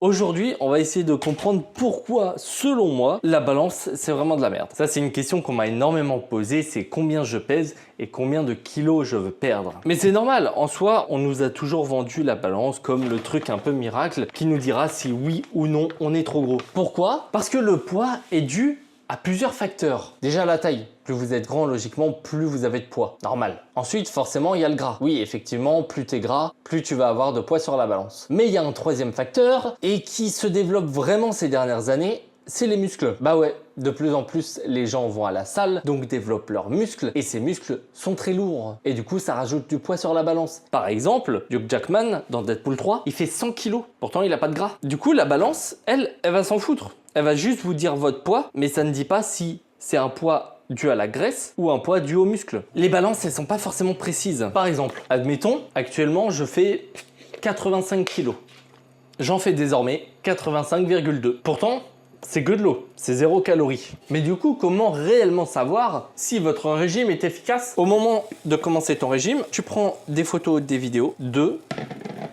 Aujourd'hui, on va essayer de comprendre pourquoi, selon moi, la balance, c'est vraiment de la merde. Ça, c'est une question qu'on m'a énormément posée, c'est combien je pèse et combien de kilos je veux perdre. Mais c'est normal, en soi, on nous a toujours vendu la balance comme le truc un peu miracle qui nous dira si oui ou non on est trop gros. Pourquoi? Parce que le poids est dû à plusieurs facteurs. Déjà la taille. Plus vous êtes grand, logiquement, plus vous avez de poids. Normal. Ensuite, forcément, il y a le gras. Oui, effectivement, plus tu es gras, plus tu vas avoir de poids sur la balance. Mais il y a un troisième facteur, et qui se développe vraiment ces dernières années, c'est les muscles. Bah ouais, de plus en plus, les gens vont à la salle, donc développent leurs muscles, et ces muscles sont très lourds. Et du coup, ça rajoute du poids sur la balance. Par exemple, Hugh Jackman, dans Deadpool 3, il fait 100 kilos. Pourtant, il a pas de gras. Du coup, la balance, elle va s'en foutre. Elle va juste vous dire votre poids, mais ça ne dit pas si c'est un poids dû à la graisse ou un poids dû aux muscles. Les balances, elles sont pas forcément précises. Par exemple, admettons, actuellement, je fais 85 kilos. J'en fais désormais 85,2. Pourtant, c'est que de l'eau, c'est 0 calories. Mais du coup, comment réellement savoir si votre régime est efficace? Au moment de commencer ton régime, tu prends des photos, des vidéos de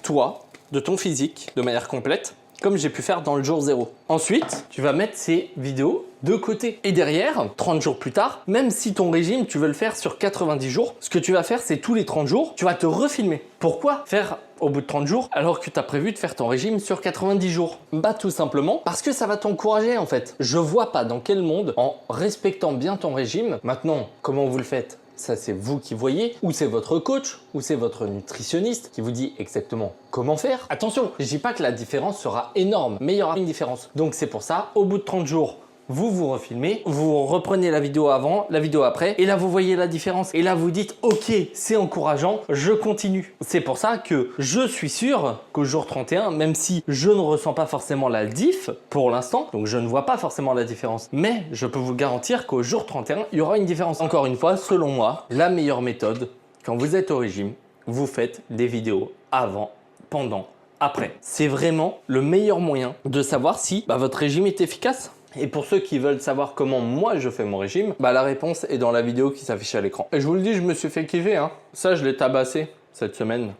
toi, de ton physique, de manière complète, comme j'ai pu faire dans le jour 0. Ensuite, tu vas mettre ces vidéos de côté. Et derrière, 30 jours plus tard, même si ton régime, tu veux le faire sur 90 jours, ce que tu vas faire, c'est tous les 30 jours, tu vas te refilmer. Pourquoi faire au bout de 30 jours alors que tu as prévu de faire ton régime sur 90 jours? Bah tout simplement parce que ça va t'encourager en fait. Je vois pas dans quel monde, en respectant bien ton régime, maintenant, comment vous le faites? Ça, c'est vous qui voyez, ou c'est votre coach, ou c'est votre nutritionniste qui vous dit exactement comment faire. Attention, je dis pas que la différence sera énorme, mais il y aura une différence. Donc c'est pour ça, au bout de 30 jours, vous vous refilmez, vous reprenez la vidéo avant, la vidéo après, et là vous voyez la différence. Et là vous dites, ok, c'est encourageant, je continue. C'est pour ça que je suis sûr qu'au jour 31, même si je ne ressens pas forcément la diff pour l'instant, donc je ne vois pas forcément la différence, mais je peux vous garantir qu'au jour 31, il y aura une différence. Encore une fois, selon moi, la meilleure méthode, quand vous êtes au régime, vous faites des vidéos avant, pendant, après. C'est vraiment le meilleur moyen de savoir si votre régime est efficace. Et pour ceux qui veulent savoir comment moi je fais mon régime, la réponse est dans la vidéo qui s'affiche à l'écran. Et je vous le dis, je me suis fait kiffer, hein. Ça, je l'ai tabassé cette semaine.